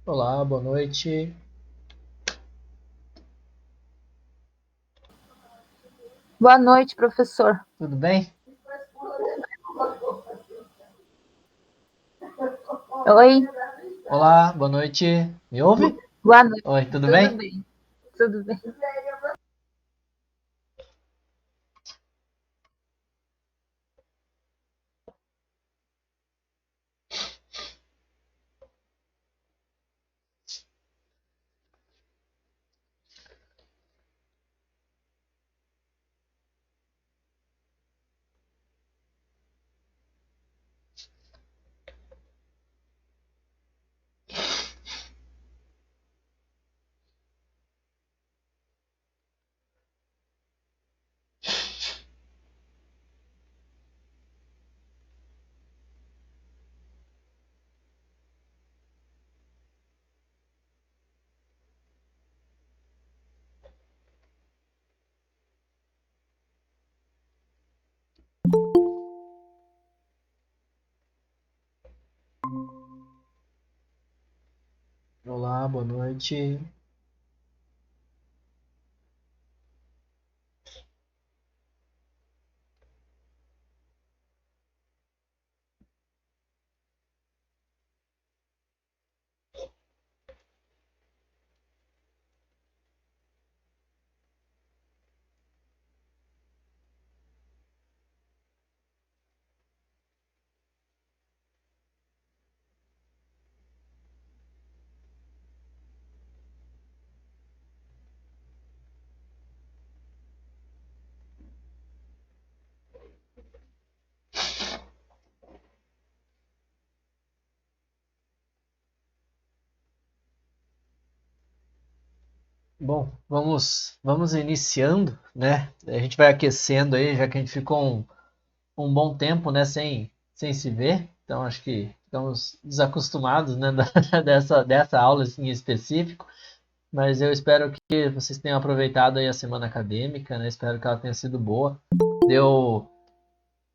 Olá, boa noite. Boa noite, professor. Tudo bem? Oi, Olá, boa noite. Me ouve? boa noite. Oi, tudo Tudo bem? bem? Tudo bem. Olá, boa noite. Bom, vamos iniciando, né? A gente vai aquecendo aí, já que a gente ficou um bom tempo, né, sem se ver. Então acho que estamos desacostumados, né, dessa aula assim, em específico. Mas eu espero que vocês tenham aproveitado aí a semana acadêmica, né? Espero que ela tenha sido boa. Deu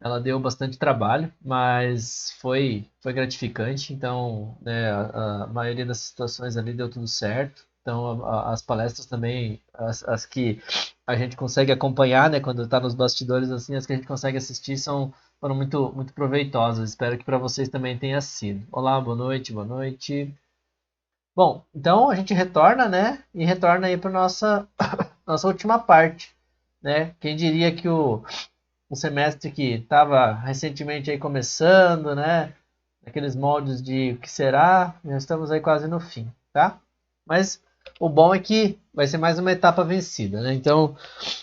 Ela deu bastante trabalho, mas foi gratificante. Então, né, a maioria das situações ali deu tudo certo. Então, as palestras também, as que a gente consegue acompanhar, né, quando está nos bastidores, assim, as que a gente consegue assistir foram muito proveitosas. Espero que para vocês também tenha sido. Olá, boa noite, boa noite. Bom, então a gente retorna, né, e retorna aí para nossa última parte, né? Quem diria que um semestre que estava recentemente aí começando, né? Aqueles moldes de o que será, já estamos aí quase no fim, tá? Mas o bom é que vai ser mais uma etapa vencida, né? Então,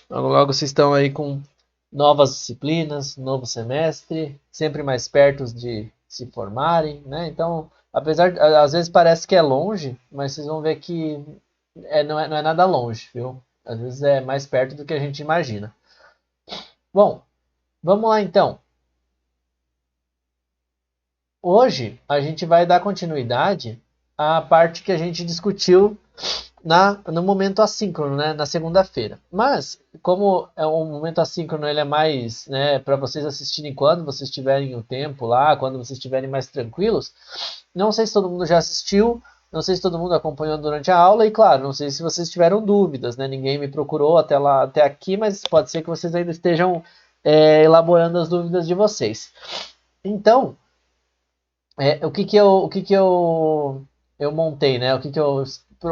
logo logo vocês estão aí com novas disciplinas, novo semestre, sempre mais perto de se formarem, né? Então, apesar de, às vezes parece que é longe, mas vocês vão ver que não é nada longe, viu? Às vezes é mais perto do que a gente imagina. Bom, vamos lá então. Hoje a gente vai dar continuidade à parte que a gente discutiu no momento assíncrono, né, na segunda-feira. Mas, como é um momento assíncrono, ele é mais, né, para vocês assistirem quando vocês tiverem o tempo lá, quando vocês estiverem mais tranquilos. Não sei se todo mundo já assistiu, não sei se todo mundo acompanhou durante a aula e, claro, não sei se vocês tiveram dúvidas, né? Ninguém me procurou até lá, até aqui, mas pode ser que vocês ainda estejam elaborando as dúvidas de vocês. Então, o que que eu montei, né? O que que eu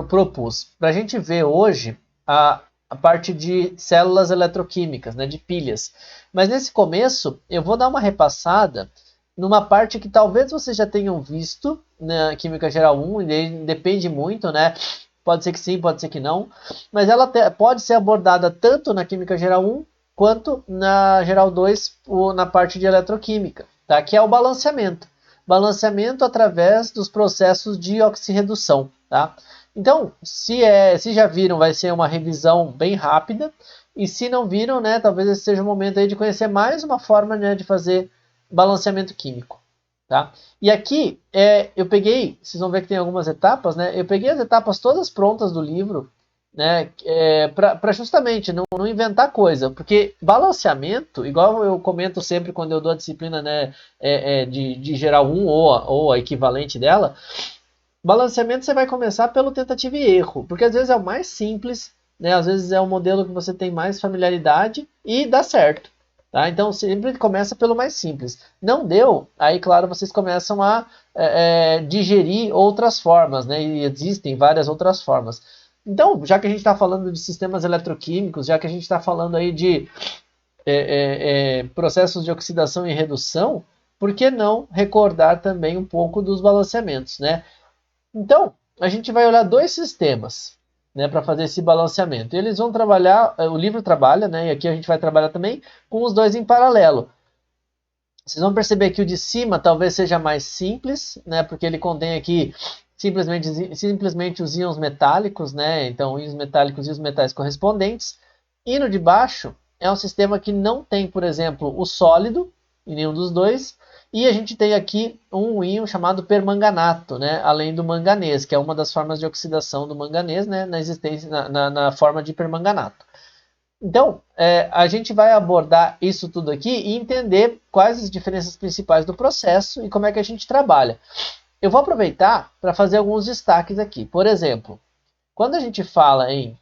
propus? Para a gente ver hoje a parte de células eletroquímicas, né? De pilhas. Mas nesse começo, eu vou dar uma repassada numa parte que talvez vocês já tenham visto na Química Geral 1, e depende muito, né? Pode ser que sim, pode ser que não. Mas ela pode ser abordada tanto na Química Geral 1 quanto na Geral 2, na parte de eletroquímica, tá? Que é o balanceamento através dos processos de oxirredução, tá? Então, se já viram, vai ser uma revisão bem rápida, e se não viram, né, talvez esse seja o momento aí de conhecer mais uma forma, né, de fazer balanceamento químico, tá? E aqui eu peguei, vocês vão ver que tem algumas etapas, né? Eu peguei as etapas todas prontas do livro, né? Para justamente não inventar coisa, porque balanceamento, igual eu comento sempre quando eu dou a disciplina, né, de geral 1 ou a equivalente dela, Balanceamento você vai começar pelo tentativa e erro, porque às vezes é o mais simples, né? Às vezes é o modelo que você tem mais familiaridade e dá certo. Tá? Então sempre começa pelo mais simples. Não deu, aí claro vocês começam a digerir outras formas, né? E existem várias outras formas. Então, já que a gente está falando de sistemas eletroquímicos, já que a gente está falando aí de processos de oxidação e redução, por que não recordar também um pouco dos balanceamentos, né? Então, a gente vai olhar dois sistemas, né, para fazer esse balanceamento. Eles vão trabalhar, o livro trabalha, né, e aqui a gente vai trabalhar também com os dois em paralelo. Vocês vão perceber que o de cima talvez seja mais simples, né, porque ele contém aqui simplesmente os íons metálicos, né, então íons metálicos e os metais correspondentes. E no de baixo é um sistema que não tem, por exemplo, o sólido em nenhum dos dois, e a gente tem aqui um íon chamado permanganato, né, além do manganês, que é uma das formas de oxidação do manganês, né, na forma de permanganato. Então, a gente vai abordar isso tudo aqui e entender quais as diferenças principais do processo e como é que a gente trabalha. Eu vou aproveitar para fazer alguns destaques aqui. Por exemplo, quando a gente fala em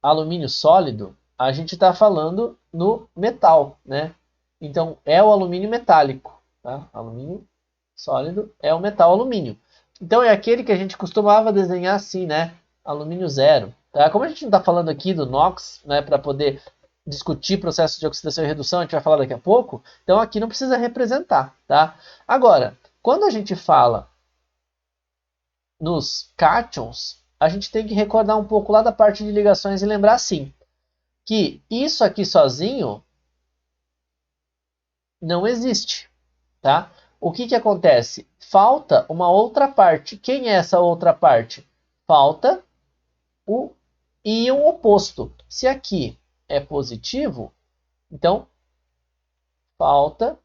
alumínio sólido, a gente está falando no metal, né? Então, é o alumínio metálico. Tá? Alumínio sólido é o metal alumínio. Então, é aquele que a gente costumava desenhar assim, né? Alumínio zero. Tá? Como a gente não está falando aqui do NOx, né, para poder discutir processos de oxidação e redução, a gente vai falar daqui a pouco, então aqui não precisa representar. Tá? Agora, quando a gente fala nos cátions, a gente tem que recordar um pouco lá da parte de ligações e lembrar assim, que isso aqui sozinho não existe, tá? O que que acontece? Falta uma outra parte. Quem é essa outra parte? Falta o íon oposto. Se aqui é positivo, então falta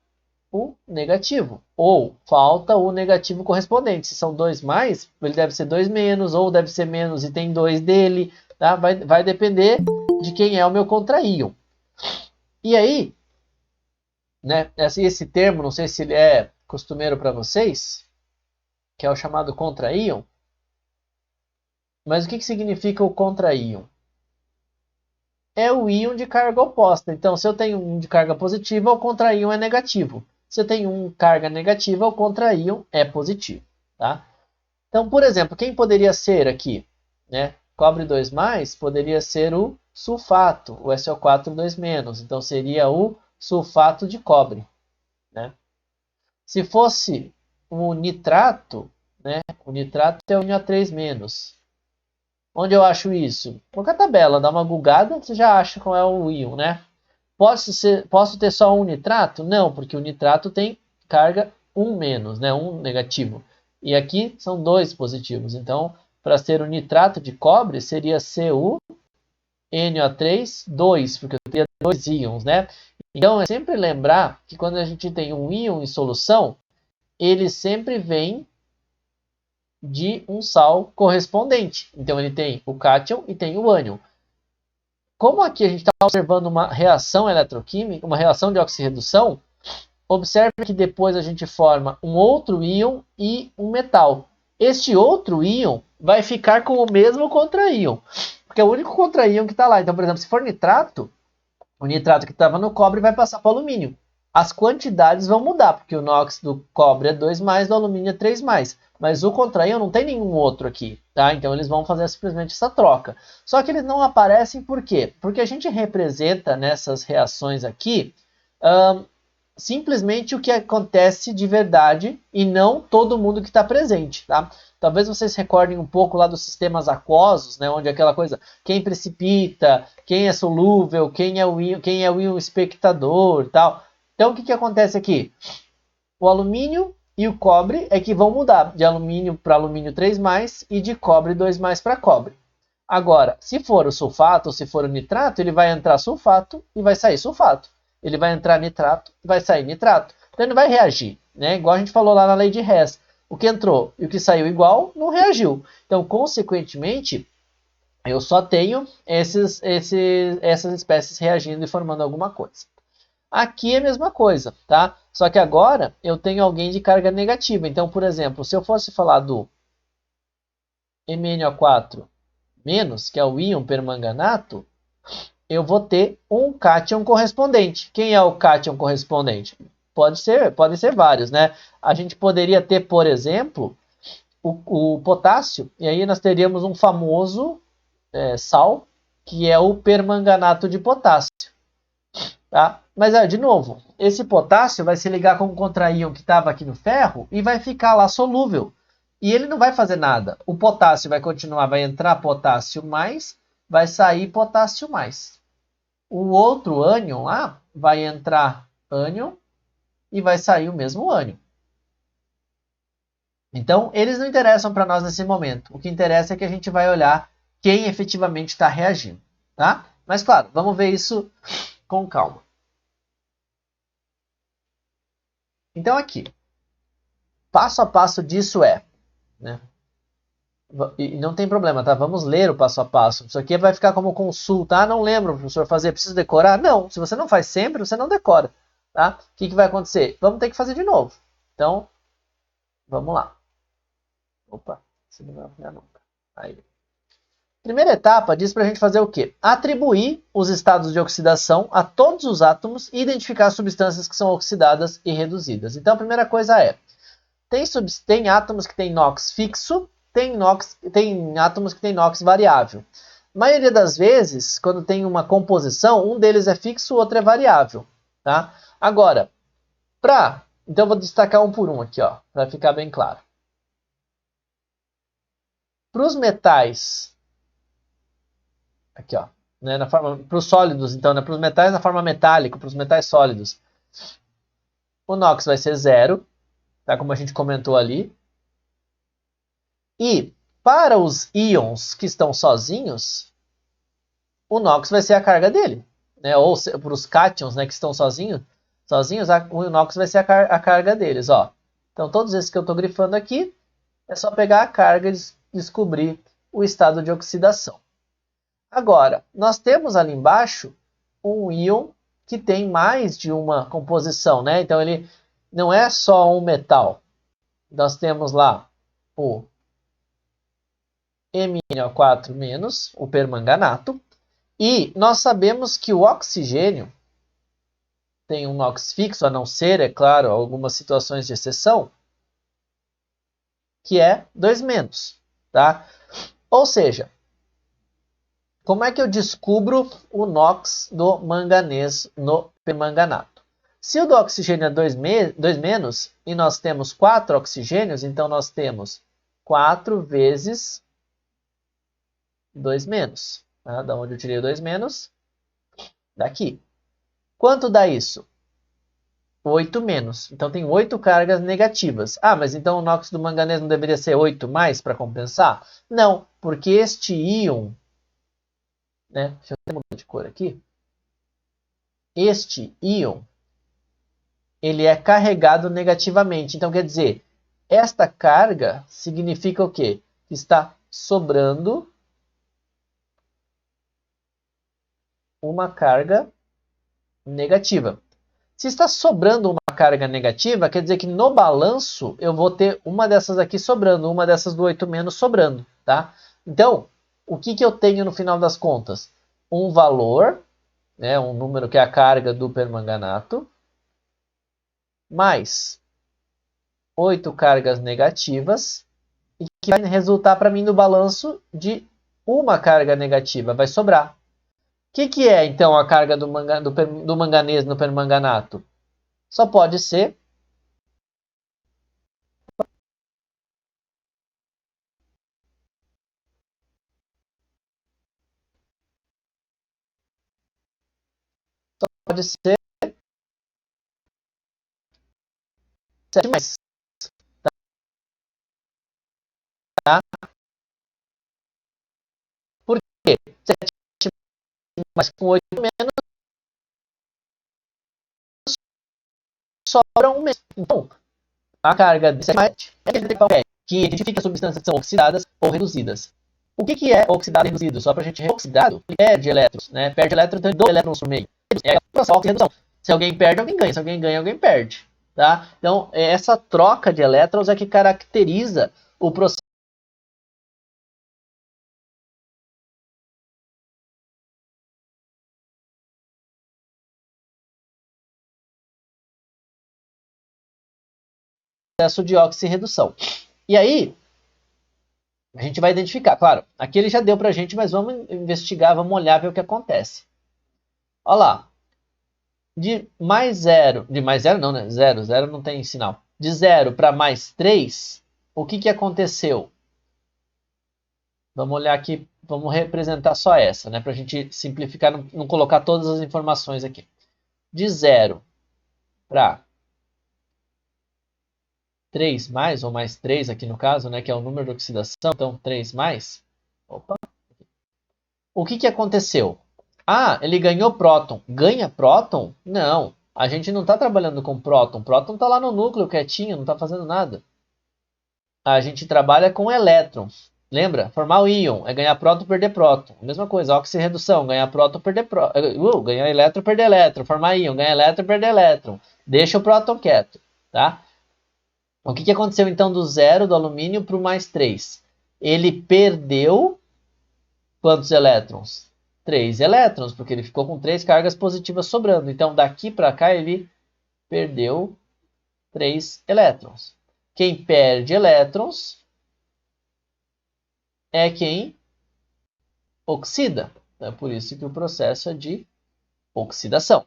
o negativo. Ou falta o negativo correspondente. Se são 2 mais, ele deve ser 2 menos, ou deve ser menos e tem 2 dele. Tá? Vai depender de quem é o meu contraíon. E aí, né, esse termo, não sei se ele é costumeiro para vocês, que é o chamado contraíon. Mas o que significa o contraíon? É o íon de carga oposta. Então, se eu tenho um de carga positiva, o contraíon é negativo. Se eu tenho um carga negativa, o contraíon é positivo. Tá? Então, por exemplo, quem poderia ser aqui? Né? Cobre 2+, poderia ser o sulfato, o SO4 2-. Então, seria o sulfato de cobre. Né? Se fosse o nitrato, né? O nitrato é o NO3-. Onde eu acho isso? Coloca a tabela, dá uma googada, você já acha qual é o íon, né? Posso ter só um nitrato? Não, porque o nitrato tem carga 1-, né? 1 negativo. E aqui são 2 positivos. Então, para ser o nitrato de cobre, seria CuNO3, 2, porque eu teria 2 íons, né? Então, é sempre lembrar que quando a gente tem um íon em solução, ele sempre vem de um sal correspondente. Então ele tem o cátion e tem o ânion. Como aqui a gente está observando uma reação eletroquímica, uma reação de oxirredução, observe que depois a gente forma um outro íon e um metal. Este outro íon vai ficar com o mesmo contraíon, porque é o único contraíon que está lá. Então, por exemplo, se for nitrato, o nitrato que estava no cobre vai passar para o alumínio. As quantidades vão mudar, porque o NOx do cobre é 2+, do alumínio é 3+. Mas o contraíon não tem nenhum outro aqui, tá? Então eles vão fazer simplesmente essa troca. Só que eles não aparecem por quê? Porque a gente representa nessas reações aqui simplesmente o que acontece de verdade e não todo mundo que está presente, tá? Talvez vocês recordem um pouco lá dos sistemas aquosos, né, onde aquela coisa, quem precipita, quem é solúvel, quem é o íon espectador, tal. Então o que acontece aqui? O alumínio e o cobre é que vão mudar de alumínio para alumínio 3+, e de cobre 2+ para cobre. Agora, se for o sulfato ou se for o nitrato, ele vai entrar sulfato e vai sair sulfato. Ele vai entrar nitrato e vai sair nitrato. Então ele vai reagir, né? Igual a gente falou lá na lei de Hess. O que entrou e o que saiu igual não reagiu. Então, consequentemente, eu só tenho essas espécies reagindo e formando alguma coisa. Aqui é a mesma coisa, tá? Só que agora eu tenho alguém de carga negativa. Então, por exemplo, se eu fosse falar do MnO4 menos, que é o íon permanganato, eu vou ter um cátion correspondente. Quem é o cátion correspondente? Podem ser vários, né? A gente poderia ter, por exemplo, o potássio, e aí nós teríamos um famoso sal, que é o permanganato de potássio. Tá? Mas, de novo, esse potássio vai se ligar com o contraíon que estava aqui no ferro e vai ficar lá solúvel. E ele não vai fazer nada. O potássio vai continuar, vai entrar potássio mais, vai sair potássio mais. O outro ânion lá vai entrar ânion e vai sair o mesmo ânion. Então, eles não interessam para nós nesse momento. O que interessa é que a gente vai olhar quem efetivamente está reagindo. Tá? Mas, claro, vamos ver isso com calma. Então, aqui, passo a passo disso né? E não tem problema, tá? Vamos ler o passo a passo. Isso aqui vai ficar como consulta. Ah, não lembro, professor, fazer, preciso decorar? Não, se você não faz sempre, você não decora, tá? O que vai acontecer? Vamos ter que fazer de novo. Então, vamos lá. Opa, você não vai apanhar nunca. Aí. Primeira etapa diz para a gente fazer o quê? Atribuir os estados de oxidação a todos os átomos e identificar substâncias que são oxidadas e reduzidas. Então, a primeira coisa tem átomos que têm NOx fixo, tem átomos que têm NOx variável. A maioria das vezes, quando tem uma composição, um deles é fixo, o outro é variável. Tá? Agora, então eu vou destacar um por um aqui, para ficar bem claro. Para os metais, aqui, né, para os sólidos, então, né, para os metais na forma metálica, para os metais sólidos, o NOx vai ser 0, tá, como a gente comentou ali. E para os íons que estão sozinhos, o NOx vai ser a carga dele. Né? Ou para os cátions, né, que estão sozinhos, o NOx vai ser a carga deles. Então, todos esses que eu estou grifando aqui, é só pegar a carga e descobrir o estado de oxidação. Agora, nós temos ali embaixo um íon que tem mais de uma composição. Né? Então, ele não é só um metal. Nós temos lá o MnO4-, o permanganato, e nós sabemos que o oxigênio tem um NOx fixo, a não ser, é claro, algumas situações de exceção, que é 2-. Tá? Ou seja, como é que eu descubro o NOx do manganês no permanganato? Se o do oxigênio é 2- e nós temos 4 oxigênios, então nós temos 4 vezes 2-. Tá? Da onde eu tirei o 2-? Daqui. Quanto dá isso? 8-. Então tem 8 cargas negativas. Ah, mas então o NOx do manganês não deveria ser 8+ para compensar? Não, porque este íon, né? Deixa eu mudar de cor aqui. Este íon, ele é carregado negativamente. Então quer dizer, esta carga significa o quê? Que está sobrando uma carga negativa. Se está sobrando uma carga negativa, quer dizer que no balanço eu vou ter uma dessas aqui sobrando, uma dessas do 8- sobrando. Tá? Então, o que eu tenho no final das contas? Um valor, né, um número que é a carga do permanganato, mais 8 cargas negativas, e que vai resultar para mim no balanço de uma carga negativa, vai sobrar. O que é, então, a carga do manganês no permanganato? Só pode ser pode ser 7+. Tá? Por quê? 7+ com 8-, sobra 1-. Então, a carga de 7+ é que identifica substâncias que são oxidadas ou reduzidas. O que é oxidado e reduzido? Só para a gente oxidado, perde elétrons, né? Perde elétrons, então 2 elétrons por meio. É a oxidação. Se alguém perde, alguém ganha. Se alguém ganha, alguém perde. Tá? Então, essa troca de elétrons é que caracteriza o processo processo de oxirredução. E aí, a gente vai identificar, claro, aqui ele já deu para a gente, mas vamos investigar, vamos olhar, ver o que acontece. Olha lá, de mais 0 não, né? 0 não tem sinal. De 0 para mais 3, o que aconteceu? Vamos olhar aqui, vamos representar só essa, né? Para a gente simplificar, não colocar todas as informações aqui. De 0 para 3 mais, ou mais 3 aqui no caso, né? Que é o número de oxidação, então 3 mais. Opa. O que aconteceu? Ah, ele ganhou próton. Ganha próton? Não. A gente não está trabalhando com próton. Próton está lá no núcleo quietinho, não está fazendo nada. A gente trabalha com elétrons. Lembra? Formar o íon é ganhar próton, perder próton. Mesma coisa, oxirredução, ganhar próton, perder próton. Ganhar elétron, perder elétron. Formar íon, ganhar elétron, perder elétron. Deixa o próton quieto, tá? O que aconteceu então do 0 do alumínio para o mais 3? Ele perdeu quantos elétrons? 3 elétrons, porque ele ficou com 3 cargas positivas sobrando. Então, daqui para cá, ele perdeu 3 elétrons. Quem perde elétrons é quem oxida. É por isso que o processo é de oxidação.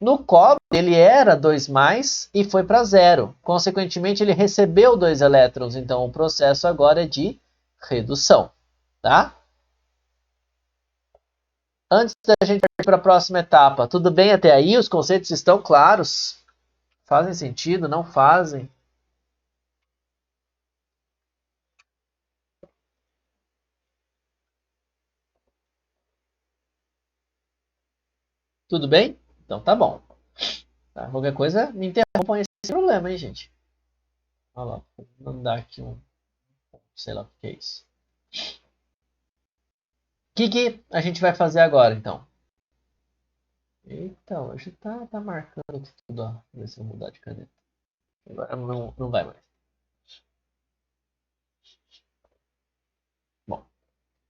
No cobre, ele era 2 mais e foi para 0. Consequentemente, ele recebeu 2 elétrons. Então, o processo agora é de redução. Tá? Antes da gente partir para a próxima etapa, tudo bem até aí? Os conceitos estão claros? Fazem sentido? Não fazem? Tudo bem? Então tá bom. Tá, qualquer coisa, me interrompam esse problema, hein, gente? Olha lá, vou mandar aqui um... sei lá o que é isso. O que a gente vai fazer agora, então? Eita, hoje tá marcando tudo, ó. Ver se eu mudar de caneta. Agora não vai mais. Bom.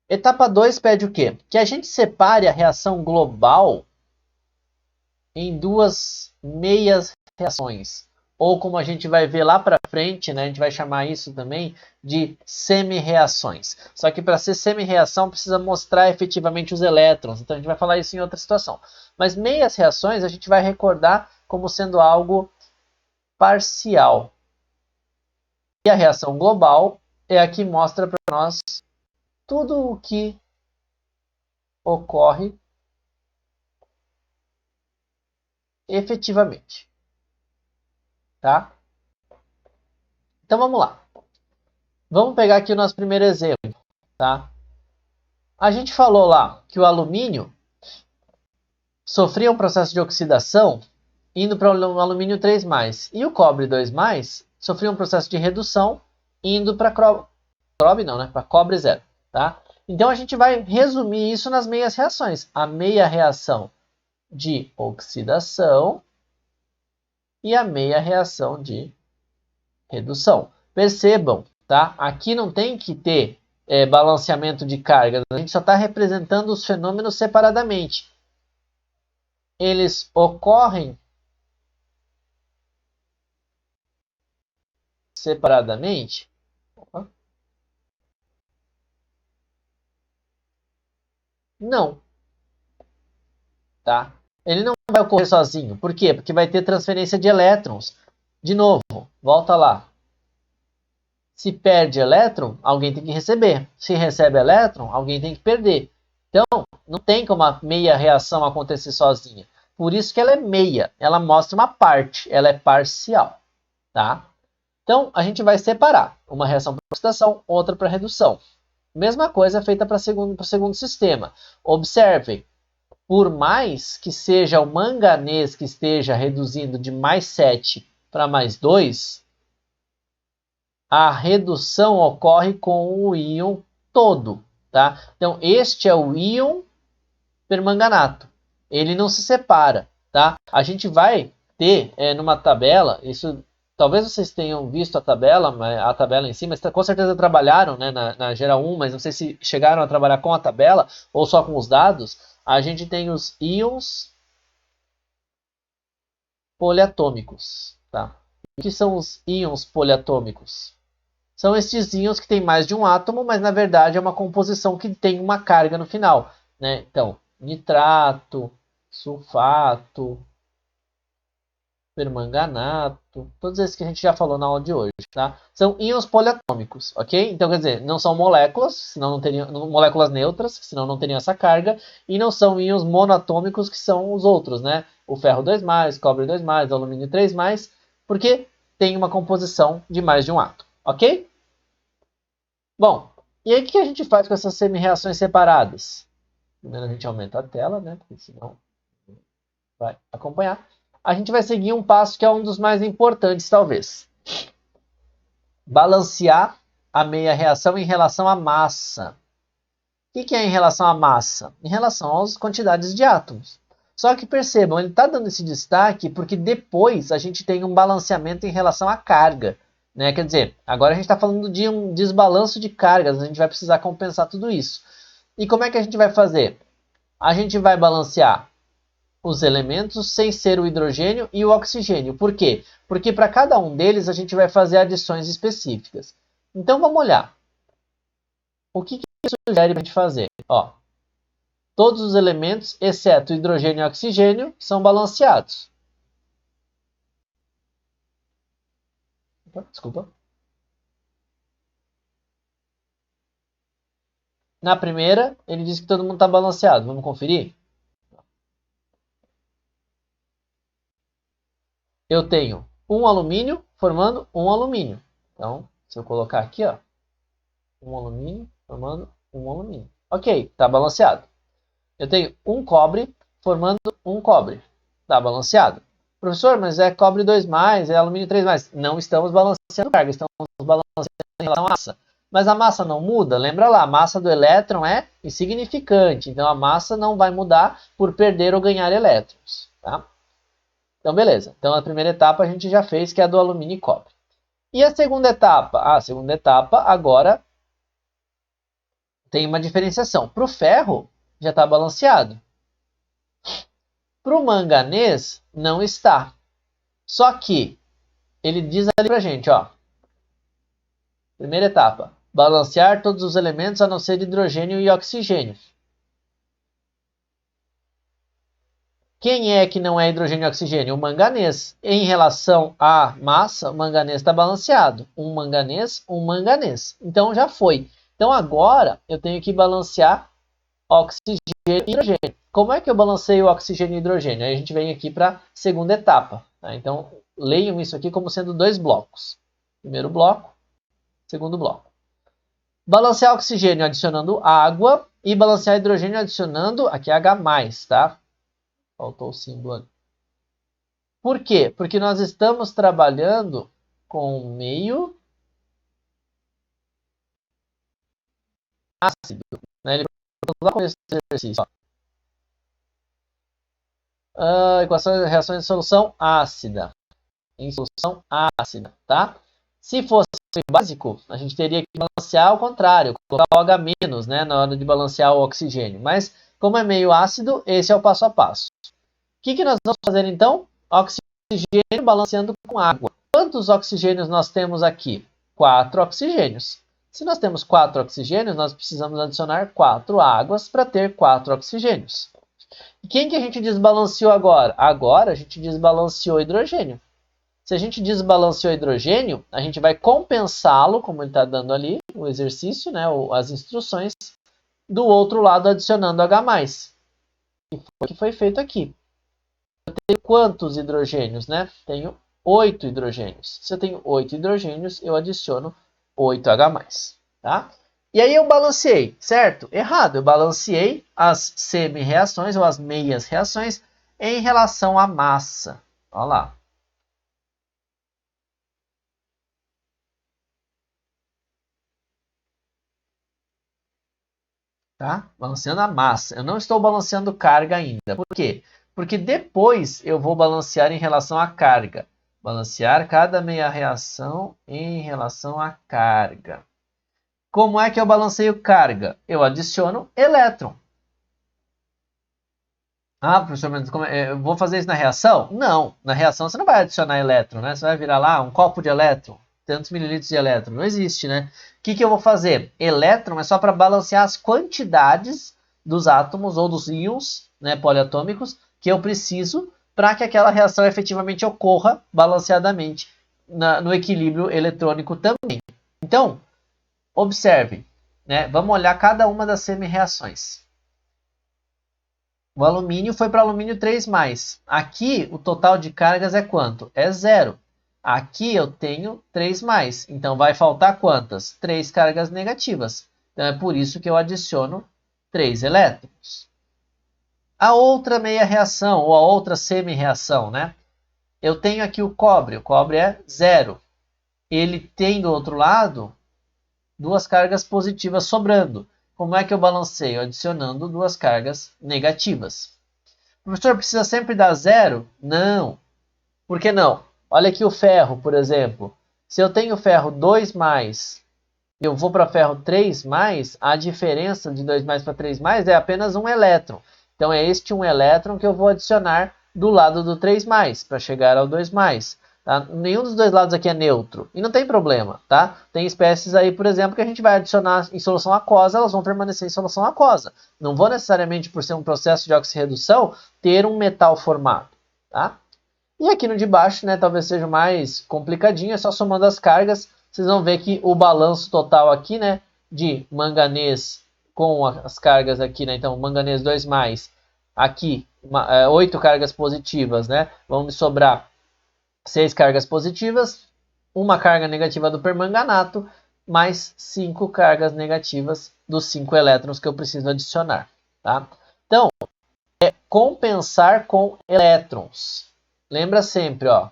Etapa 2 pede o quê? Que a gente separe a reação global em duas meias reações. Ou como a gente vai ver lá para frente, né, a gente vai chamar isso também de semi-reações. Só que para ser semi-reação precisa mostrar efetivamente os elétrons. Então a gente vai falar isso em outra situação. Mas meias reações a gente vai recordar como sendo algo parcial. E a reação global é a que mostra para nós tudo o que ocorre efetivamente. Tá? Então vamos lá. Vamos pegar aqui o nosso primeiro exemplo. Tá? A gente falou lá que o alumínio sofria um processo de oxidação indo para o alumínio 3+. E o cobre 2+, sofria um processo de redução indo para cobre 0. Tá? Então a gente vai resumir isso nas meias reações. A meia reação de oxidação e a meia reação de redução. Percebam, tá? Aqui não tem que ter balanceamento de cargas, a gente só está representando os fenômenos separadamente. Eles ocorrem separadamente? Não. Tá? Ele não vai ocorrer sozinho. Por quê? Porque vai ter transferência de elétrons. De novo, volta lá. Se perde elétron, alguém tem que receber. Se recebe elétron, alguém tem que perder. Então, não tem como a meia reação acontecer sozinha. Por isso que ela é meia. Ela mostra uma parte. Ela é parcial. Tá? Então, a gente vai separar. Uma reação para oxidação, outra para redução. Mesma coisa feita para o segundo sistema. Observem. Por mais que seja o manganês que esteja reduzindo de mais 7 para mais 2, a redução ocorre com o íon todo. Tá? Então, este é o íon permanganato. Ele não se separa. Tá? A gente vai ter numa tabela, isso talvez vocês tenham visto a tabela em si, mas com certeza trabalharam, né, na Geral 1, mas não sei se chegaram a trabalhar com a tabela ou só com os dados. A gente tem os íons poliatômicos. Tá? O que são os íons poliatômicos? São estes íons que têm mais de um átomo, mas na verdade é uma composição que tem uma carga no final, né? Então, nitrato, sulfato, permanganato, todos esses que a gente já falou na aula de hoje, tá? São íons poliatômicos, ok? Então, quer dizer, não são moléculas, senão não teriam, moléculas neutras, senão não teriam essa carga, e não são íons monoatômicos, que são os outros, né? O ferro 2+, cobre 2+, alumínio 3+, porque tem uma composição de mais de um átomo, ok? Bom, e aí o que a gente faz com essas semi-reações separadas? Primeiro a gente aumenta a tela, né? Porque senão vai acompanhar. A gente vai seguir um passo que é um dos mais importantes, talvez. Balancear a meia reação em relação à massa. O que é em relação à massa? Em relação às quantidades de átomos. Só que percebam, ele está dando esse destaque porque depois a gente tem um balanceamento em relação à carga. Né? Quer dizer, agora a gente está falando de um desbalanço de cargas, a gente vai precisar compensar tudo isso. E como é que a gente vai fazer? A gente vai balancear os elementos sem ser o hidrogênio e o oxigênio. Por quê? Porque para cada um deles a gente vai fazer adições específicas. Então vamos olhar. O que sugere para a gente fazer? Ó, todos os elementos, exceto hidrogênio e oxigênio, são balanceados. Desculpa. Na primeira, ele diz que todo mundo está balanceado. Vamos conferir? Eu tenho um alumínio formando um alumínio. Então, se eu colocar aqui, ó, um alumínio formando um alumínio. Ok, está balanceado. Eu tenho um cobre formando um cobre. Está balanceado. Professor, mas é cobre 2+, é alumínio 3+. Não estamos balanceando carga, estamos balanceando em relação à massa. Mas a massa não muda? Lembra lá, a massa do elétron é insignificante. Então a massa não vai mudar por perder ou ganhar elétrons. Tá? Então beleza. Então a primeira etapa a gente já fez, que é a do alumínio e cobre. E a segunda etapa? A segunda etapa agora tem uma diferenciação. Para o ferro já está balanceado. Para o manganês não está. Só que ele diz ali para a gente, ó. Primeira etapa, balancear todos os elementos a não ser hidrogênio e oxigênio. Quem é que não é hidrogênio e oxigênio? O manganês. Em relação à massa, o manganês está balanceado. Um manganês, um manganês. Então já foi. Então agora eu tenho que balancear oxigênio e hidrogênio. Como é que eu balanceio oxigênio e hidrogênio? Aí a gente vem aqui para a segunda etapa. Tá? Então leiam isso aqui como sendo dois blocos. Primeiro bloco, segundo bloco. Balancear oxigênio adicionando água e balancear hidrogênio adicionando aqui H+, tá? Faltou o símbolo ali. Por quê? Porque nós estamos trabalhando com meio ácido. Né? Ele lá com esse exercício. Equação de reações de solução ácida. Em solução ácida, tá? Se fosse básico, a gente teria que balancear ao contrário, colocar o H-, né, na hora de balancear o oxigênio. Mas, como é meio ácido, esse é o passo a passo. O que nós vamos fazer então? Oxigênio balanceando com água. Quantos oxigênios nós temos aqui? 4 oxigênios. Se nós temos 4 oxigênios, nós precisamos adicionar 4 águas para ter 4 oxigênios. E quem que a gente desbalanceou agora? Agora a gente desbalanceou hidrogênio. Se a gente desbalanceou hidrogênio, a gente vai compensá-lo, como ele está dando ali, o exercício, né, as instruções, do outro lado adicionando H+. Que foi o que foi feito aqui. Eu tenho quantos hidrogênios? Né? Tenho 8 hidrogênios. Se eu tenho 8 hidrogênios, eu adiciono 8H+. Tá? E aí eu balanceei, certo? Errado, eu balanceei as semi-reações ou as meias reações em relação à massa. Olha lá. Tá? Balanceando a massa. Eu não estou balanceando carga ainda. Por quê? Porque depois eu vou balancear em relação à carga. Balancear cada meia reação em relação à carga. Como é que eu balanceio carga? Eu adiciono elétron. Ah, professor, mas eu vou fazer isso na reação? Não, na reação você não vai adicionar elétron, né? Você vai virar lá um copo de elétron, tantos mililitros de elétron. Não existe, né? O que eu vou fazer? Elétron é só para balancear as quantidades dos átomos ou dos íons, né, poliatômicos que eu preciso para que aquela reação efetivamente ocorra balanceadamente no equilíbrio eletrônico também. Então, observe, né? Vamos olhar cada uma das semi-reações. O alumínio foi para alumínio 3+. Aqui, o total de cargas é quanto? É 0. Aqui eu tenho 3+. Então, vai faltar quantas? 3 cargas negativas. Então, é por isso que eu adiciono 3 elétrons. A outra meia reação, ou a outra semi-reação, né? Eu tenho aqui o cobre. O cobre é 0. Ele tem do outro lado 2 cargas positivas sobrando. Como é que eu balanceio? Adicionando 2 cargas negativas. O professor precisa sempre dar 0? Não. Por que não? Olha aqui o ferro, por exemplo. Se eu tenho ferro 2+, e eu vou para ferro 3+, a diferença de 2+ para 3+ é apenas um elétron. Então é este um elétron que eu vou adicionar do lado do 3+, para chegar ao 2+. Tá? Nenhum dos dois lados aqui é neutro. E não tem problema, tá? Tem espécies aí, por exemplo, que a gente vai adicionar em solução aquosa, elas vão permanecer em solução aquosa. Não vou necessariamente, por ser um processo de oxirredução, ter um metal formado, tá? E aqui no de baixo, né, talvez seja mais complicadinho, é só somando as cargas, vocês vão ver que o balanço total aqui, né, de manganês com as cargas aqui, né, então manganês 2+, aqui 8 cargas positivas, né, vão me sobrar 6 cargas positivas, uma carga negativa do permanganato, mais 5 cargas negativas dos 5 elétrons que eu preciso adicionar. Tá? Então, é compensar com elétrons. Lembra sempre, ó.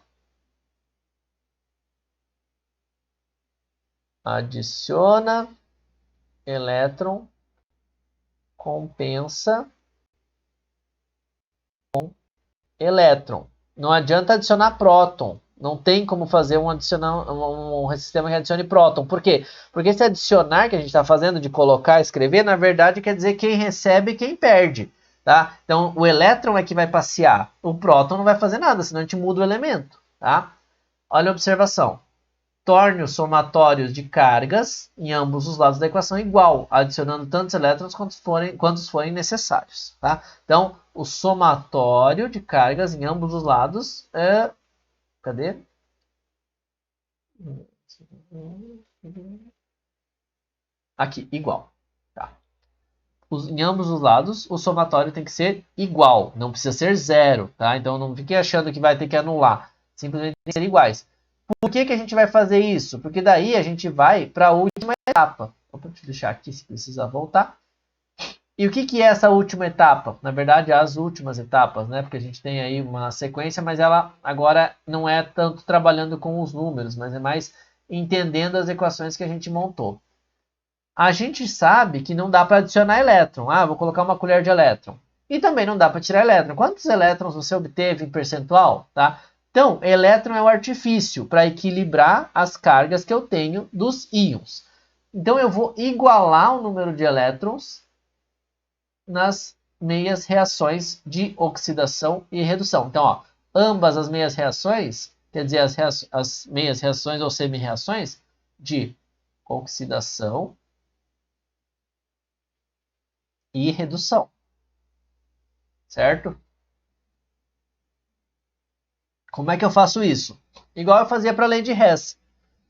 Adiciona elétron, compensa elétron. Não adianta adicionar próton. Não tem como fazer um sistema que adicione próton. Por quê? Porque esse adicionar que a gente está fazendo de colocar, escrever, na verdade quer dizer quem recebe e quem perde. Tá? Então o elétron é que vai passear. O próton não vai fazer nada, senão a gente muda o elemento. Tá? Olha a observação. Torne os somatórios de cargas em ambos os lados da equação igual, adicionando tantos elétrons quantos forem necessários. Tá? Então, o somatório de cargas em ambos os lados é... Cadê? Aqui, igual. Tá? Em ambos os lados, o somatório tem que ser igual, não precisa ser 0. Tá? Então, não fique achando que vai ter que anular. Simplesmente tem que ser iguais. Por que a gente vai fazer isso? Porque daí a gente vai para a última etapa. Opa, deixa eu deixar aqui se precisar voltar. E o que é essa última etapa? Na verdade, as últimas etapas, né? Porque a gente tem aí uma sequência, mas ela agora não é tanto trabalhando com os números, mas é mais entendendo as equações que a gente montou. A gente sabe que não dá para adicionar elétron. Ah, vou colocar uma colher de elétron. E também não dá para tirar elétron. Quantos elétrons você obteve em percentual? Tá? Então, elétron é o artifício para equilibrar as cargas que eu tenho dos íons. Então, eu vou igualar o número de elétrons nas meias reações de oxidação e redução. Então, ó, ambas as meias reações, quer dizer, as meias reações ou semi-reações de oxidação e redução. Certo? Como é que eu faço isso? Igual eu fazia para a lei de Hess.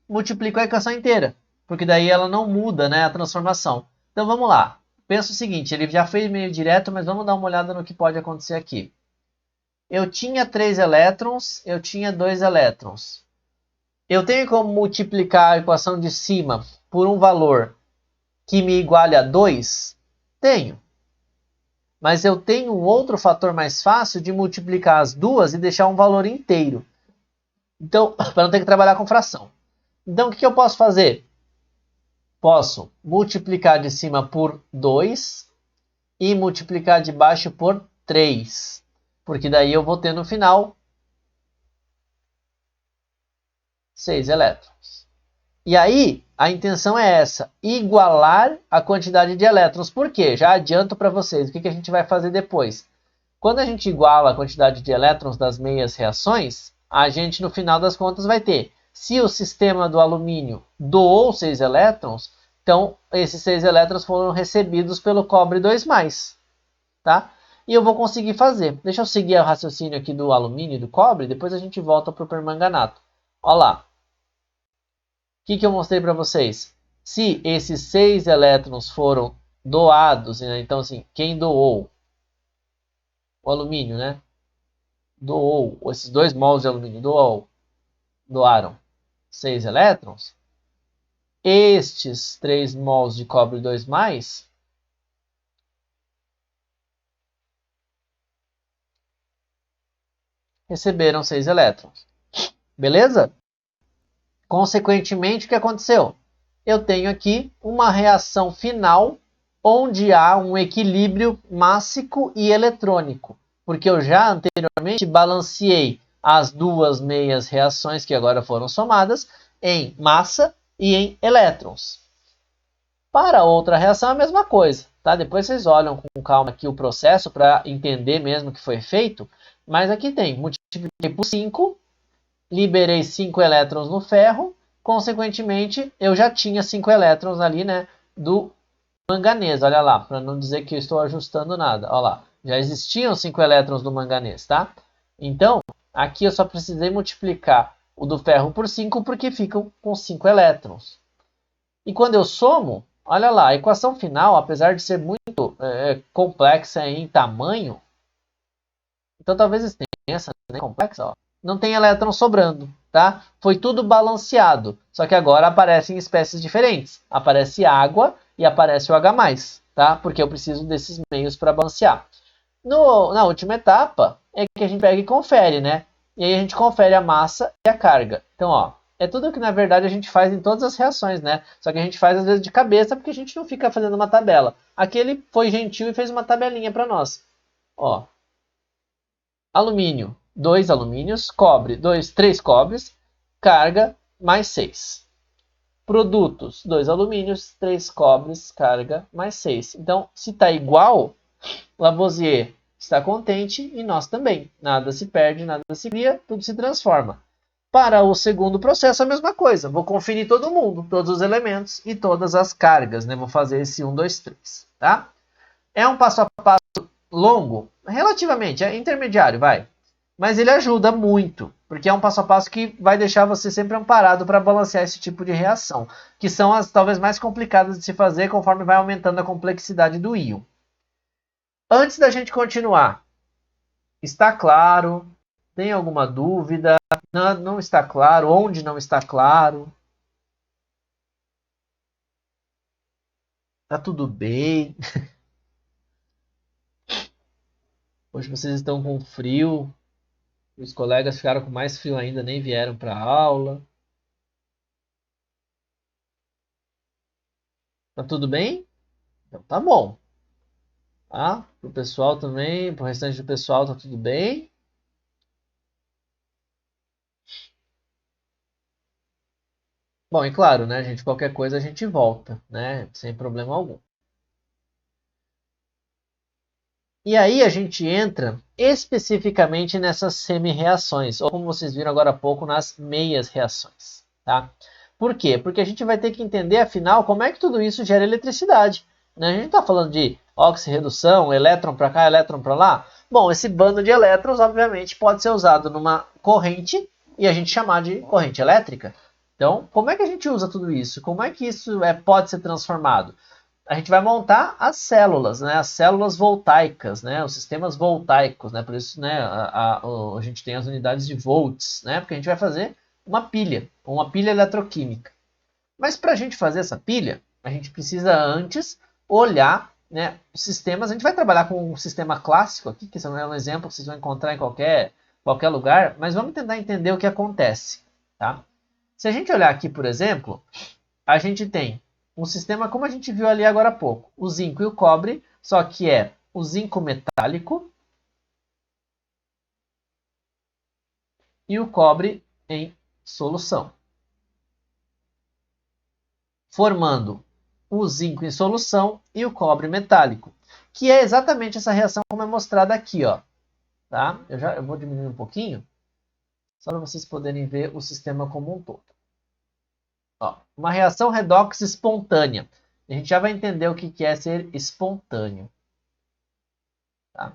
Multiplico a equação inteira, porque daí ela não muda, né, a transformação. Então vamos lá. Pensa o seguinte, ele já fez meio direto, mas vamos dar uma olhada no que pode acontecer aqui. Eu tinha 3 elétrons, eu tinha 2 elétrons. Eu tenho como multiplicar a equação de cima por um valor que me iguale a 2? Tenho. Mas eu tenho um outro fator mais fácil de multiplicar as duas e deixar um valor inteiro. Então, para não ter que trabalhar com fração. Então, o que eu posso fazer? Posso multiplicar de cima por 2 e multiplicar de baixo por 3. Porque daí eu vou ter no final 6 elétrons. E aí, a intenção é essa, igualar a quantidade de elétrons. Por quê? Já adianto para vocês o que a gente vai fazer depois. Quando a gente iguala a quantidade de elétrons das meias reações, a gente no final das contas vai ter, se o sistema do alumínio doou 6 elétrons, então esses 6 elétrons foram recebidos pelo cobre 2+, tá? E eu vou conseguir fazer. Deixa eu seguir o raciocínio aqui do alumínio e do cobre, depois a gente volta para o permanganato. Olha lá. O que eu mostrei para vocês? Se esses 6 elétrons foram doados, né? Então assim, quem doou? O alumínio, né? Doou, esses 2 mols de alumínio doaram 6 elétrons. Estes 3 mols de cobre 2+, receberam 6 elétrons. Beleza? Consequentemente, o que aconteceu? Eu tenho aqui uma reação final onde há um equilíbrio mássico e eletrônico, porque eu já anteriormente balanceei as duas meias reações que agora foram somadas em massa e em elétrons. Para outra reação é a mesma coisa, tá? Depois vocês olham com calma aqui o processo para entender mesmo o que foi feito, mas aqui tem, multipliquei por 5, liberei 5 elétrons no ferro, consequentemente eu já tinha 5 elétrons ali, né, do manganês, olha lá, para não dizer que eu estou ajustando nada, olha lá, já existiam 5 elétrons do manganês, tá? Então, aqui eu só precisei multiplicar o do ferro por 5 porque ficam com 5 elétrons. E quando eu somo, olha lá, a equação final, apesar de ser muito complexa em tamanho, então talvez extensa, né, complexa, ó, não tem elétron sobrando, tá? Foi tudo balanceado, só que agora aparecem espécies diferentes. Aparece água e aparece o H+, tá? Porque eu preciso desses meios para balancear. Na última etapa é que a gente pega e confere, né? E aí a gente confere a massa e a carga. Então, ó, é tudo que na verdade a gente faz em todas as reações, né? Só que a gente faz às vezes de cabeça porque a gente não fica fazendo uma tabela. Aqui ele foi gentil e fez uma tabelinha para nós. Ó, alumínio, 2 alumínios, cobre, 3 cobres, carga mais 6. Produtos, 2 alumínios, 3 cobres, carga mais 6. Então, se está igual, Lavoisier está contente e nós também. Nada se perde, nada se cria, tudo se transforma. Para o segundo processo, a mesma coisa. Vou conferir todo mundo, todos os elementos e todas as cargas. Né? Vou fazer esse 1, 2, 3. Tá? É um passo a passo longo, relativamente, é intermediário, vai. Mas ele ajuda muito, porque é um passo a passo que vai deixar você sempre amparado para balancear esse tipo de reação, que são as talvez mais complicadas de se fazer conforme vai aumentando a complexidade do íon. Antes da gente continuar, está claro? Tem alguma dúvida? Não está claro? Onde não está claro? Tá tudo bem? Hoje vocês estão com frio. Os colegas ficaram com mais frio ainda, nem vieram para a aula. Tá tudo bem? Então tá bom. Tá? Pro pessoal também, pro restante do pessoal tá tudo bem. Bom, e claro, né, gente, qualquer coisa a gente volta, né, sem problema algum. E aí a gente entra especificamente nessas semi-reações, ou como vocês viram agora há pouco, nas meias reações, tá? Por quê? Porque a gente vai ter que entender, afinal, como é que tudo isso gera eletricidade. Né? A gente está falando de oxirredução, elétron para cá, elétron para lá. Bom, esse bando de elétrons, obviamente, pode ser usado numa corrente e a gente chamar de corrente elétrica. Então, como é que a gente usa tudo isso? Como é que isso pode ser transformado? A gente vai montar as células, né? As células voltaicas, né? Os sistemas voltaicos, né? Por isso, né? A gente tem as unidades de volts, né? Porque a gente vai fazer uma pilha eletroquímica. Mas para a gente fazer essa pilha, a gente precisa antes olhar, né, os sistemas. A gente vai trabalhar com um sistema clássico aqui, que é um exemplo que vocês vão encontrar em qualquer lugar, mas vamos tentar entender o que acontece. Tá? Se a gente olhar aqui, por exemplo, a gente tem um sistema como a gente viu ali agora há pouco, o zinco e o cobre, só que é o zinco metálico e o cobre em solução, formando o zinco em solução e o cobre metálico, que é exatamente essa reação como é mostrada aqui. Ó. tá? Eu vou diminuir um pouquinho, só para vocês poderem ver o sistema como um todo. Ó, uma reação redox espontânea. A gente já vai entender o que é ser espontâneo. Tá?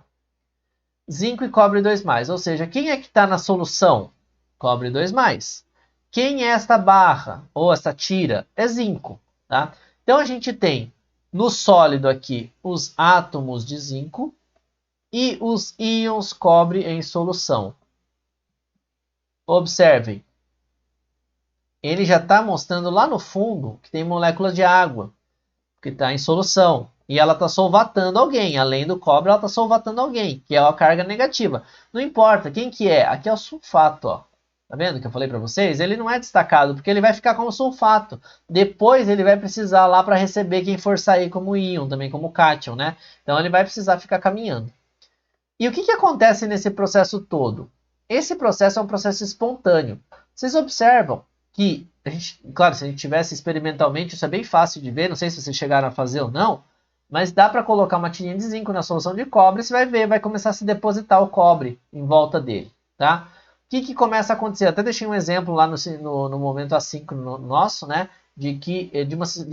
Zinco e cobre 2+, ou seja, quem é que está na solução? Cobre 2+. Quem é esta barra, ou esta tira? É zinco. Tá? Então a gente tem no sólido aqui os átomos de zinco e os íons cobre em solução. Observem, ele já está mostrando lá no fundo que tem molécula de água, que está em solução. E ela está solvatando alguém. Além do cobre, ela está solvatando alguém, que é a carga negativa. Não importa quem que é. Aqui é o sulfato. Ó. Tá vendo que eu falei para vocês? Ele não é destacado, porque ele vai ficar como sulfato. Depois ele vai precisar lá para receber quem for sair como íon, também como cátion, né? Então ele vai precisar ficar caminhando. E o que acontece nesse processo todo? Esse processo é um processo espontâneo. Vocês observam que, claro, se a gente tivesse experimentalmente, isso é bem fácil de ver, não sei se vocês chegaram a fazer ou não, mas dá para colocar uma tirinha de zinco na solução de cobre, você vai ver, vai começar a se depositar o cobre em volta dele, tá? O que começa a acontecer? Até deixei um exemplo lá no momento assíncrono nosso, né, de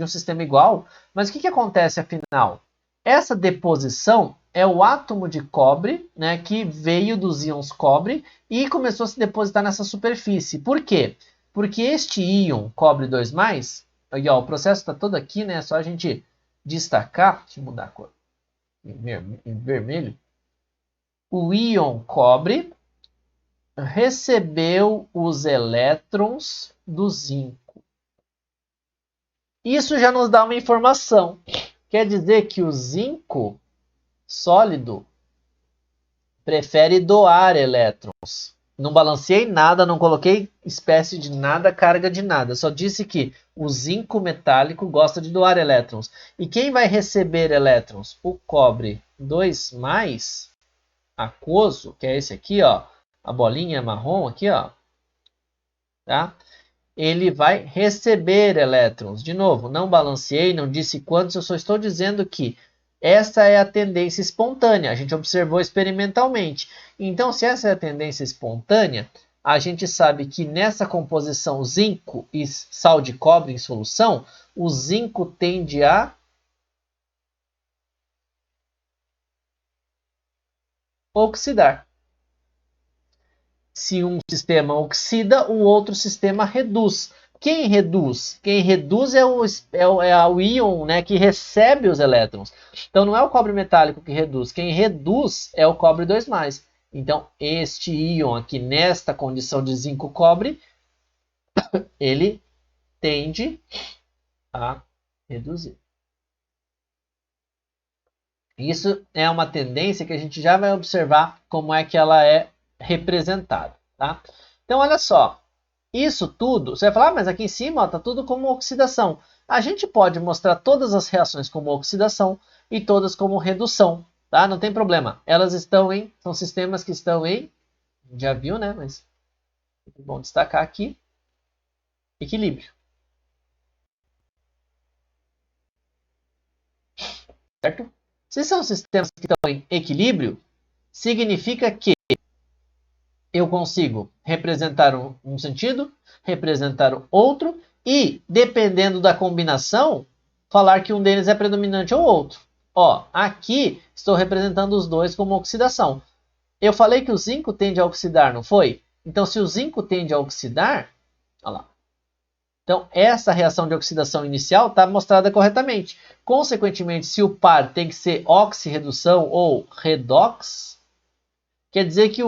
um sistema igual, mas o que acontece afinal? Essa deposição é o átomo de cobre, né, que veio dos íons cobre e começou a se depositar nessa superfície. Por quê? Porque este íon cobre 2+, aí, ó, o processo está todo aqui, né? É só a gente destacar, deixa eu mudar a cor, em vermelho. O íon cobre recebeu os elétrons do zinco. Isso já nos dá uma informação. Quer dizer que o zinco sólido prefere doar elétrons. Não balanceei nada, não coloquei espécie de nada, carga de nada. Só disse que o zinco metálico gosta de doar elétrons. E quem vai receber elétrons? O cobre 2+, aquoso, que é esse aqui, ó, a bolinha marrom aqui, ó, tá? Ele vai receber elétrons. De novo, não balanceei, não disse quantos, eu só estou dizendo que essa é a tendência espontânea, a gente observou experimentalmente. Então, se essa é a tendência espontânea, a gente sabe que nessa composição zinco e sal de cobre em solução, o zinco tende a oxidar. Se um sistema oxida, o outro sistema reduz. Quem reduz? Quem reduz é o íon, né, que recebe os elétrons. Então não é o cobre metálico que reduz. Quem reduz é o cobre 2+. Então este íon aqui, nesta condição de zinco-cobre, ele tende a reduzir. Isso é uma tendência que a gente já vai observar como é que ela é representada. Tá? Então olha só. Isso tudo, você vai falar, mas aqui em cima está tudo como oxidação. A gente pode mostrar todas as reações como oxidação e todas como redução, tá? Não tem problema. Elas são sistemas que estão em, já viu, né? Mas é bom destacar aqui, equilíbrio. Certo? Se são sistemas que estão em equilíbrio, significa que eu consigo representar um sentido, representar o outro e, dependendo da combinação, falar que um deles é predominante ou outro. Ó, aqui estou representando os dois como oxidação. Eu falei que o zinco tende a oxidar, não foi? Então, se o zinco tende a oxidar, olha lá. Então, essa reação de oxidação inicial está mostrada corretamente. Consequentemente, se o par tem que ser oxirredução ou redox, quer dizer que a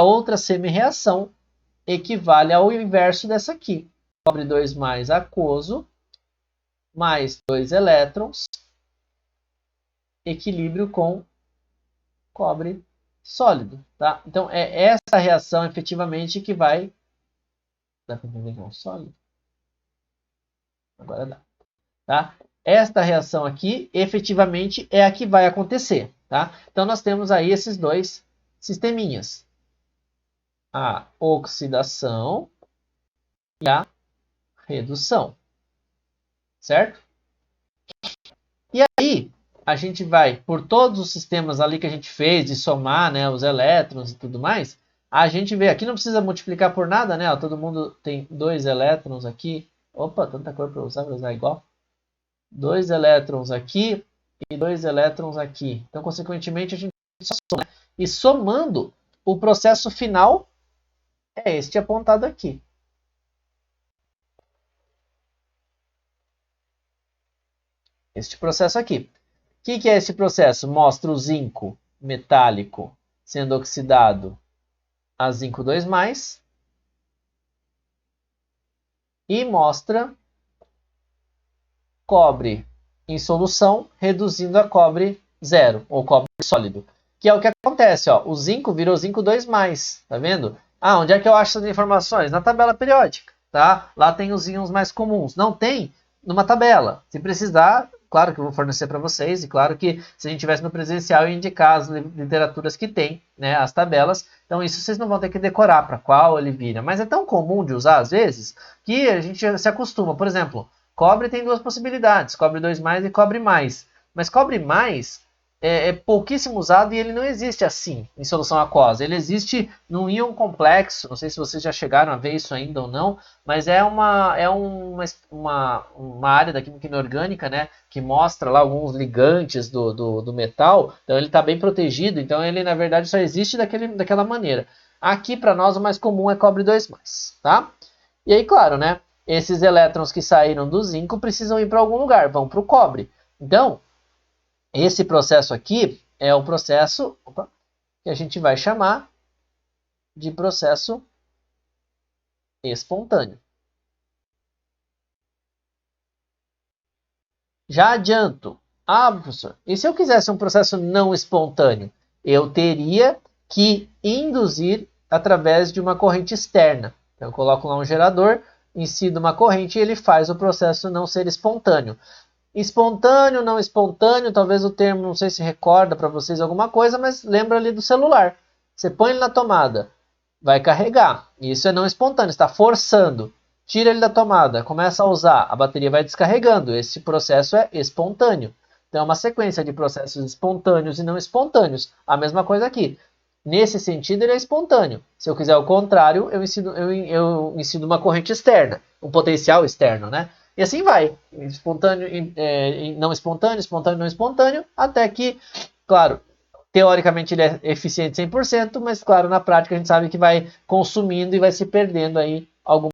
outra semi-reação equivale ao inverso dessa aqui. Cobre 2+ aquoso, mais 2 elétrons, equilíbrio com cobre sólido. Tá? Então, é essa reação efetivamente que vai... Dá para entender que é um sólido? Agora dá. Tá? Esta reação aqui, efetivamente, é a que vai acontecer. Tá? Então, nós temos aí esses dois sisteminhas. A oxidação e a redução. Certo? E aí, a gente vai, por todos os sistemas ali que a gente fez, de somar, né, os elétrons e tudo mais, a gente vê, aqui não precisa multiplicar por nada, né? Ó, todo mundo tem 2 elétrons aqui. Opa, tanta cor para usar, vou usar igual. 2 elétrons aqui e 2 elétrons aqui. Então, consequentemente, a gente soma. E somando, o processo final é este apontado aqui. Este processo aqui. O que é esse processo? Mostra o zinco metálico sendo oxidado a zinco 2+, e mostra cobre em solução reduzindo a cobre zero, ou cobre sólido. Que é o que acontece, ó, o zinco virou zinco 2+, tá vendo? Ah, onde é que eu acho essas informações? Na tabela periódica, tá? Lá tem os íons mais comuns. Não tem numa tabela. Se precisar, claro que eu vou fornecer para vocês, e claro que se a gente tivesse no presencial, eu ia indicar as literaturas que tem, né, as tabelas. Então isso vocês não vão ter que decorar para qual ele vira. Mas é tão comum de usar às vezes, que a gente se acostuma. Por exemplo, cobre tem duas possibilidades, cobre 2+ e cobre mais. Mas cobre mais é pouquíssimo usado e ele não existe assim em solução aquosa. Ele existe num íon complexo, não sei se vocês já chegaram a ver isso ainda ou não, mas é uma área da química inorgânica, né, que mostra lá alguns ligantes do metal, então ele está bem protegido, então ele na verdade só existe daquela maneira. Aqui para nós o mais comum é cobre 2+, tá? E aí, claro, né, esses elétrons que saíram do zinco precisam ir para algum lugar, vão para o cobre. Então, esse processo aqui é o processo que a gente vai chamar de processo espontâneo. Já adianto. Ah, professor, e se eu quisesse um processo não espontâneo? Eu teria que induzir através de uma corrente externa. Então, eu coloco lá um gerador, incido uma corrente e ele faz o processo não ser espontâneo. Espontâneo, não espontâneo, talvez o termo, não sei se recorda para vocês alguma coisa, mas lembra ali do celular. Você põe ele na tomada, vai carregar. Isso é não espontâneo, está forçando. Tira ele da tomada, começa a usar, a bateria vai descarregando. Esse processo é espontâneo. Então é uma sequência de processos espontâneos e não espontâneos. A mesma coisa aqui. Nesse sentido, ele é espontâneo. Se eu quiser o contrário, eu ensino uma corrente externa, um potencial externo, né? E assim vai, espontâneo, não espontâneo, espontâneo, não espontâneo, até que, claro, teoricamente ele é eficiente 100%, mas claro, na prática a gente sabe que vai consumindo e vai se perdendo aí algumas